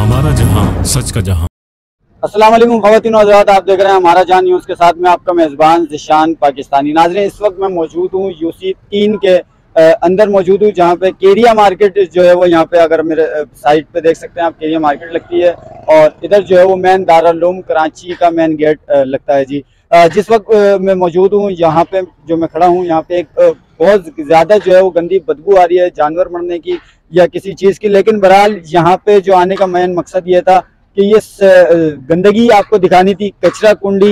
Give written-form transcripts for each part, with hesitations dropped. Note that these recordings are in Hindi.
हमारा जहां, सच का जहां। अस्सलाम वालेकुम ख़वातीन और हज़रात, आप देख रहे हैं हमारा जहां न्यूज़ के साथ में आपका मेज़बान ज़िशान पाकिस्तानी। नाज़रीन, इस वक्त मैं मौजूद हूँ यूसी 3 के अंदर मौजूद हूँ, जहाँ पे केरिया मार्केट जो है वो यहाँ पे अगर मेरे साइड पे देख सकते हैं आप, केरिया मार्केट लगती है और इधर जो है वो मेन दारुल उलूम कराची का मेन गेट लगता है जी। जिस वक्त मैं मौजूद हूँ यहाँ पे जो मैं खड़ा हूँ, यहाँ पे एक बहुत ज़्यादा जो है वो गंदी बदबू आ रही है जानवर मरने की या किसी चीज़ की। लेकिन बहरहाल यहाँ पे जो आने का मेन मकसद ये था कि ये गंदगी आपको दिखानी थी। कचरा कुंडी,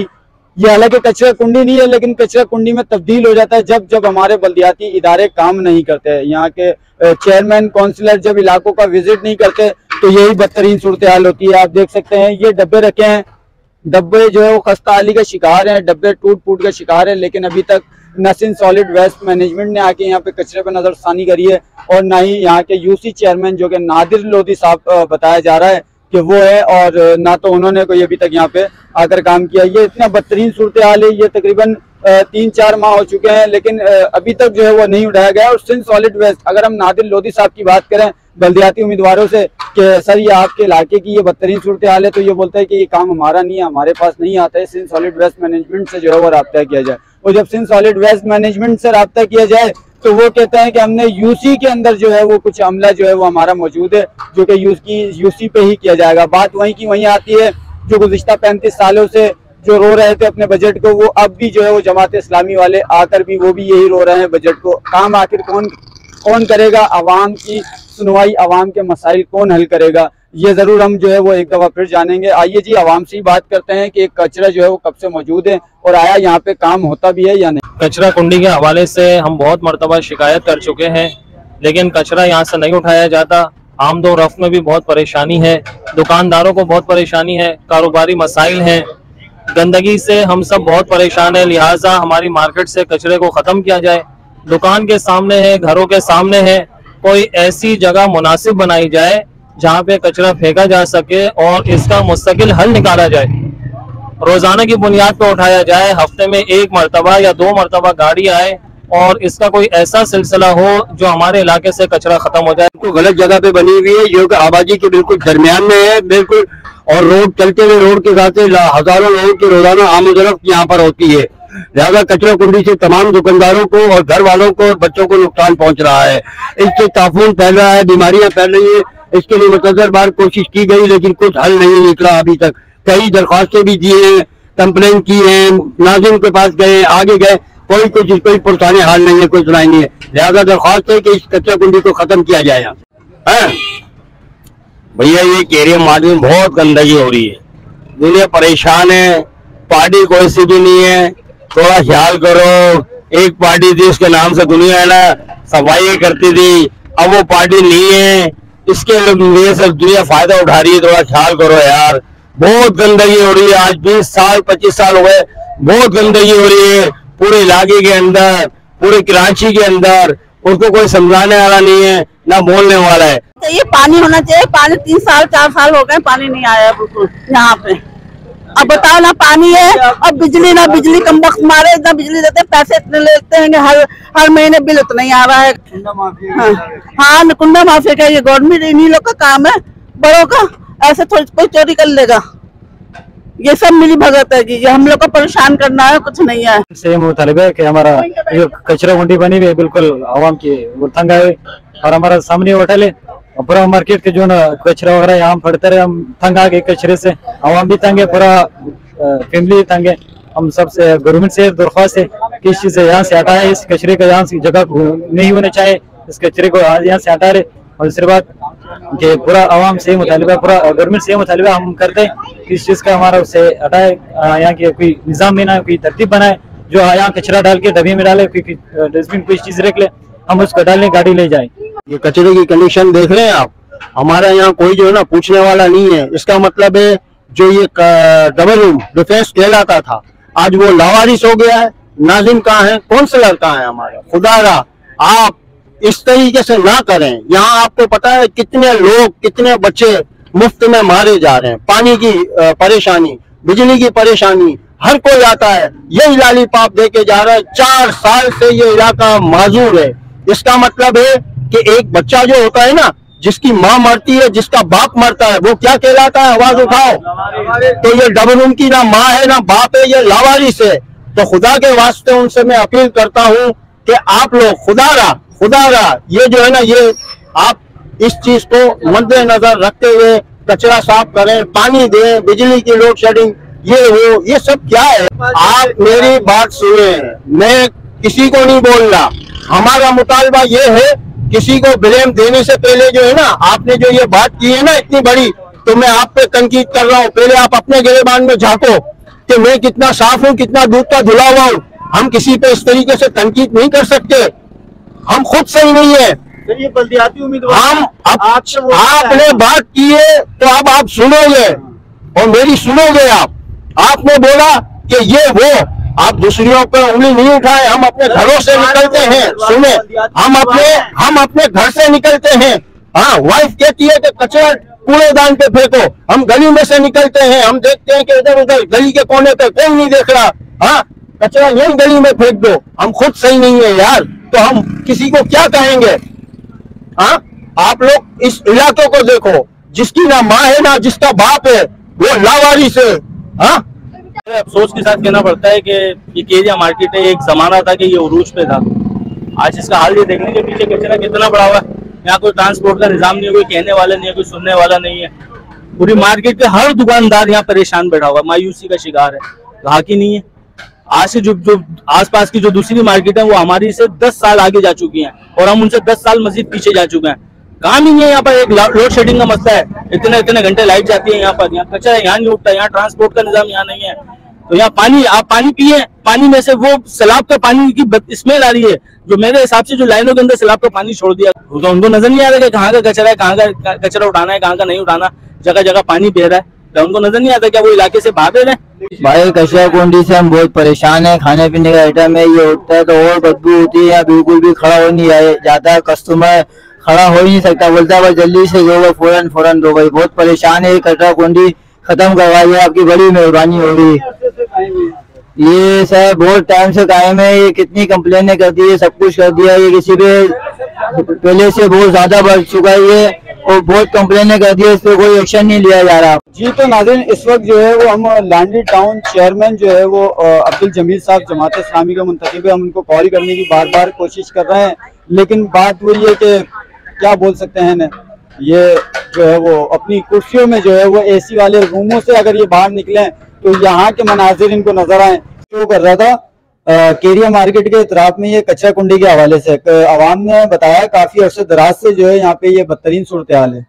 ये हालांकि कचरा कुंडी नहीं है लेकिन कचरा कुंडी में तब्दील हो जाता है जब जब हमारे बल्दियाती इदारे काम नहीं करते हैं। यहाँ के चेयरमैन काउंसिलर जब इलाकों का विजिट नहीं करते तो यही बदतरीन सूरत हाल होती है। आप देख सकते हैं ये डब्बे रखे हैं, डब्बे जो है वो खस्ता हाली का शिकार हैं, डब्बे टूट फूट का शिकार है। लेकिन अभी तक न सिंध सॉलिड वेस्ट मैनेजमेंट ने आके यहाँ पे कचरे पर नजरसानी करी है और ना ही यहाँ के यूसी चेयरमैन जो कि नादिर लोधी साहब बताया जा रहा है कि वो है, और ना तो उन्होंने कोई अभी तक यहाँ पे आकर काम किया। ये इतना बदतरीन सूरत हाल है, ये तकरीबन 3-4 माह हो चुके हैं लेकिन अभी तक जो है वो नहीं उठाया गया। और सिंध सॉलिड वेस्ट, अगर हम नादिर लोधी साहब की बात करें बल्दियाती उम्मीदवारों से कि सर ये आपके इलाके की ये बदतरीन सूरत हाल है, तो ये बोलता है कि ये काम हमारा नहीं है, हमारे पास नहीं आता है, सिंध सॉलिड वेस्ट मैनेजमेंट से जो है वो रब्ता किया जाए। और जब सिंध सॉलिड वेस्ट मैनेजमेंट से रब्ता किया जाए तो वो कहते हैं कि हमने यूसी के अंदर जो है वो कुछ अमला जो है वो हमारा मौजूद है जो कि यूसी पे ही किया जाएगा। बात वहीं की वहीं आती है। जो गुज़िश्ता 35 सालों से जो रो रहे थे अपने बजट को, वो अब भी जो है वो जमात इस्लामी वाले आकर भी वो भी यही रो रहे हैं बजट को। काम आखिर कौन करेगा? आवाम की सुनवाई, आवाम के मसाइल कौन हल करेगा? ये जरूर हम जो है वो एक दफा फिर जानेंगे। आइए जी आवाम से ही बात करते हैं कि कचरा जो है वो कब से मौजूद है और आया यहाँ पे काम होता भी है या नहीं। कचरा कुंडी के हवाले से हम बहुत मरतबा शिकायत कर चुके हैं लेकिन कचरा यहाँ से नहीं उठाया जाता। आमदो रफ्त में भी बहुत परेशानी है, दुकानदारों को बहुत परेशानी है, कारोबारी मसाइल हैं, गंदगी से हम सब बहुत परेशान है। लिहाजा हमारी मार्केट से कचरे को ख़त्म किया जाए। दुकान के सामने है, घरों के सामने है, कोई ऐसी जगह मुनासिब बनाई जाए जहाँ पे कचरा फेंका जा सके और इसका मुस्तकिल हल निकाला जाए। रोजाना की बुनियाद पर उठाया जाए, हफ्ते में 1 मरतबा या 2 मरतबा गाड़ी आए और इसका कोई ऐसा सिलसिला हो जो हमारे इलाके से कचरा खत्म हो जाए। तो गलत जगह पे बनी हुई है जो कि आबादी के बिल्कुल दरमियान में है बिल्कुल, और रोड चलते हुए रोड के साथ हजारों लोगों की रोजाना आमदरफ्त यहाँ पर होती है। लिहाजा कचरा कुंडी से तमाम दुकानदारों को और घर वालों को और बच्चों को नुकसान पहुंच रहा है। इससे ताफून फैल रहा है, बीमारियां फैल रही है। इसके लिए मुतअद्दिद बार कोशिश की गई लेकिन कुछ हल नहीं निकला अभी तक। कई दरख्वास्तें भी दी हैं, कंप्लेन की है, नाज़िम के पास गए, आगे गए, कोई पुरसाने हाल नहीं है, कोई सुनाई नहीं है। लिहाजा दरख्वास्त है कि इस कचरा कुंडी को खत्म किया जाए। भैया ये केरिया मार्केट में बहुत गंदगी हो रही है, दुनिया परेशान है, पार्टी कोई सी भी नहीं है, थोड़ा ख्याल करो। एक पार्टी थी उसके नाम से दुनिया है ना सफाई करती थी, अब वो पार्टी नहीं है, इसके लिए सब दुनिया फायदा उठा रही है। थोड़ा ख्याल करो यार, बहुत गंदगी हो रही है। आज 20 साल 25 साल हो गए, बहुत गंदगी हो रही है पूरे इलाके के अंदर, पूरे कराची के अंदर। उनको कोई समझाने वाला नहीं है ना बोलने वाला है। तो ये पानी होना चाहिए। पानी 3 साल 4 साल हो गए, पानी नहीं आया बिल्कुल यहाँ पे। अब बताओ ना पानी है और बिजली ना, बिजली कम वक्त मारे, इतना बिजली देते पैसे इतने लेते हैं हर महीने बिल उतना ही आ रहा है। हाँ कुंडा माफिया का ये गवर्नमेंट इन्हीं लोग का काम है, बड़ों का। ऐसे थोड़ी कोई चोरी कर लेगा? ये सब मिली भगत है जी, ये हम लोग को परेशान करना है, कुछ नहीं है। से मुतालिब है कि हमारा जो कचरा कुंडी बनी हुई है बिल्कुल आवाम की तंग है और हमारा सामने होटल है और पूरा मार्केट के जो ना कचरा वगैरह यहाँ पड़ते रहे, हम तंग आ गए कचरे से। आवाम भी तंग है, पूरा फैमिली तंग है। हम सबसे गवर्नमेंट से दरख्वास्त है कि इस चीज से यहाँ से हटाए, इस कचरे का यहाँ से जगह नहीं होना चाहिए, इस कचरे को यहाँ से हटा रहे। और दूसरी बात कि पूरा आवाम से मुतालिबा, पूरा गवर्नमेंट से मुतालिबा हम करते हैं कि इस चीज का हमारा उससे हटाए, यहाँ के कोई निजाम बनाए, कोई तरतीब बनाए जो यहाँ कचरा डाल के डब्बे में डाले, कोई डस्टबिन कोई चीज रख ले, हम उसको डालने गाड़ी ले जाए। ये कचरे की कंडीशन देख रहे हैं आप, हमारा यहाँ कोई जो है ना पूछने वाला नहीं है। इसका मतलब है जो ये डबल रूम डिफेंस कहलाता था आज वो लावारिस हो गया है। नाजिम कहाँ है, काउंसलर कहाँ है हमारा? खुदारा आप इस तरीके से ना करें। यहाँ आपको पता है कितने लोग, कितने बच्चे मुफ्त में मारे जा रहे हैं। पानी की परेशानी, बिजली की परेशानी, हर कोई आता है यही लालीपाप दे के जा रहा है। 4 साल से ये इलाका माजूर है। इसका मतलब है कि एक बच्चा जो होता है ना, जिसकी माँ मरती है, जिसका बाप मरता है, वो क्या कहलाता है? आवाज उठाओ। तो ये डबल उनकी ना माँ है ना बाप है, ये लावारिस है। तो खुदा के वास्ते उनसे मैं अपील करता हूँ कि आप लोग खुदारा ये जो है ना, ये आप इस चीज को मद्देनजर रखते हुए कचरा साफ करें, पानी दें, बिजली की लोड शेडिंग ये सब क्या है? आप मेरी बात सुने, मैं किसी को नहीं बोल रहा। हमारा मुतालबा ये है, किसी को ब्लेम देने से पहले जो है ना, आपने जो ये बात की है ना इतनी बड़ी, तो मैं आप पे तनकीद कर रहा हूँ। पहले आप अपने गिरेबान में झांको कि मैं कितना साफ हूँ, कितना दूध का धुला हुआ हूँ। हम किसी पे इस तरीके से तनकीद नहीं कर सकते, हम खुद सही नहीं है। ये बल्दियाती उम्मीदवार हम आपने बात की है तो अब आप सुनोगे और मेरी सुनोगे। आपने बोला कि ये वो, आप दूसरियों पर उंगली नहीं उठाए। हम अपने घरों से निकलते हैं, सुने, हम अपने घर से निकलते हैं। हाँ, वाइफ कहती है कि कचरा कूड़ेदान पे फेंको, हम गली में से निकलते हैं, हम देखते हैं कि इधर उधर गली के कोने पे कोई नहीं देख रहा। हाँ, कचरा यही गली में फेंक दो। हम खुद सही नहीं है यार, तो हम किसी को क्या कहेंगे? हाँ, आप लोग इस इलाके को देखो, जिसकी ना माँ है ना जिसका बाप है, वो लावारिस है। हाँ, अफसोस के साथ कहना पड़ता है कि ये केरिया मार्केट है, एक जमाना था कि ये उरूज पे था। आज इसका हाल ये देखने के पीछे कचरा कितना बड़ा हुआ है। यहाँ कोई ट्रांसपोर्ट का निजाम नहीं है, कोई कहने वाला नहीं है, कोई सुनने वाला नहीं है। पूरी मार्केट के हर दुकानदार यहाँ परेशान बैठा हुआ, मायूसी का शिकार है, ग्राहकी नहीं है। आज से जो आसपास की जो दूसरी मार्केट है वो हमारी से 10 साल आगे जा चुकी हैं और हम उनसे 10 साल मजीद पीछे जा चुके हैं। काम ही नहीं है यहाँ पर, एक लोड शेडिंग का मसला है, इतने घंटे लाइट जाती है यहाँ पर, यहाँ कचरा यहाँ नहीं उठता, यहाँ ट्रांसपोर्ट का निजाम यहाँ नहीं है। तो यहाँ पानी, आप पानी पिए, पानी में से वो सैलाब का पानी की स्मेल आ रही है, जो मेरे हिसाब से जो लाइनों के अंदर सैलाब का पानी छोड़ दिया, तो उनको नजर नहीं आ रहा कि कहाँ का कचरा है, कहाँ का कचरा उठाना है, कहाँ का नहीं उठाना। जगह जगह पानी बह रहा है, तो उनको नजर नहीं आता क्या वो इलाके से भागे रहे। भाई कचरा कुंडी से हम बहुत परेशान है। खाने पीने का आइटम है, ये उठता है तो और बदबू होती है, बिल्कुल भी खड़ा हो नहीं जाता। कस्टमर खड़ा हो ही नहीं सकता, बोलता है भाई जल्दी से दो, फौरन दो। भाई बहुत परेशान है, कचरा कुंडी खत्म करवाइए, आपकी बड़ी मेहरबानी होगी। ये सर बहुत टाइम से कायम है, ये कितनी कंप्लेनें कर दी है, सब कुछ कर दिया। ये किसी पे पहले से बहुत ज्यादा बढ़ चुका है ये, और बहुत कंप्लेनें कर दी है, इस पे कोई एक्शन नहीं लिया जा रहा। जी तो नाज़रीन, इस वक्त जो है वो हम लांडी टाउन चेयरमैन जो है वो अब्दुल जमील साहब जमात इस्लामी का मुंतखब है, हम उनको कॉल करने की बार कुशिश कर रहे हैं, लेकिन बात वही है कि क्या बोल सकते हैं ना, ये जो है वो अपनी कुर्सियों में जो है वो एसी वाले रूमों से अगर ये बाहर निकले तो यहाँ के मनाजिर इनको नजर आए। शो कर रहा था केरिया मार्केट के इतराफ में ये कचरा कुंडी के हवाले से आवाम ने बताया काफी अरसे दराज से जो है यहाँ पे ये बदतरीन सूरत हाल है।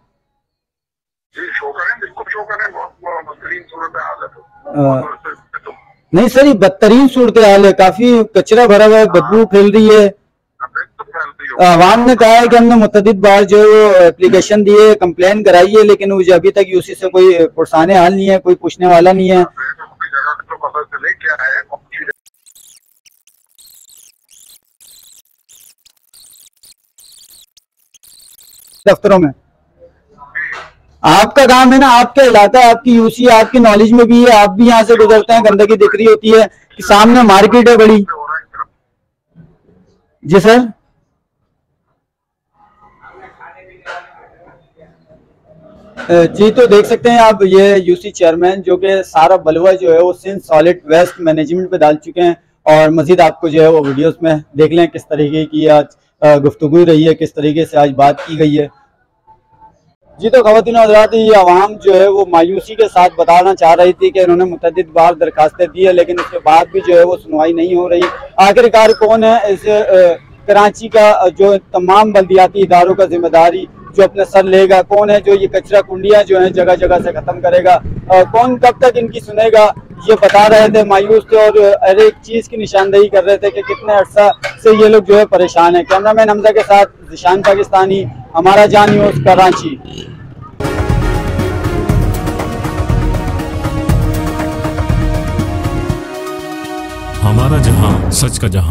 नहीं सर, ये बदतरीन सूरत हाल है, काफी कचरा भरा हुआ है, बदबू फैल रही है। आवाम ने कहा है कि हमने मुतअद्दिद बार जो एप्लीकेशन दिए, कंप्लेन कराई है, लेकिन मुझे अभी तक यूसी से कोई पुरसाने हाल नहीं है, कोई पूछने वाला नहीं है। दफ्तरों में आपका काम है ना, आपका इलाका, आपकी यूसी आपकी नॉलेज में भी है, आप भी यहाँ से गुजरते हैं, गंदगी दिख रही होती है कि सामने मार्केट है बड़ी। जी सर, जी तो देख सकते हैं आप, ये यूसी चेयरमैन जो कि सारा बलवा जो है वो सिंध सॉलिड वेस्ट मैनेजमेंट पे डाल चुके हैं, और मजीद आपको जो है वो वीडियोस में देख लें किस तरीके की आज गुफ्तगू रही है, किस तरीके से आज बात की गई है। जी तो ख़वातीन और हज़रात, ये आवाम जो है वो मायूसी के साथ बताना चाह रही थी कि इन्होंने मुतअद्दिद बार दरखास्तें दी है, लेकिन उसके बाद भी जो है वो सुनवाई नहीं हो रही। आखिरकार कौन है इस कराची का जो तमाम बल्दियाती इदारों का जिम्मेदारी जो अपने सर लेगा, कौन है जो ये कचरा कुंडियां जो है जगह जगह से खत्म करेगा, कौन कब तक इनकी सुनेगा, ये बता रहे थे, मायूस थे और हर एक चीज की निशानदेही कर रहे थे कि कितने अरसा से ये लोग जो है परेशान है। कैमरामैन हमजा के साथ जिशान पाकिस्तानी, हमारा जान न्यूज़, कराची। हमारा जहां, सच का जहां।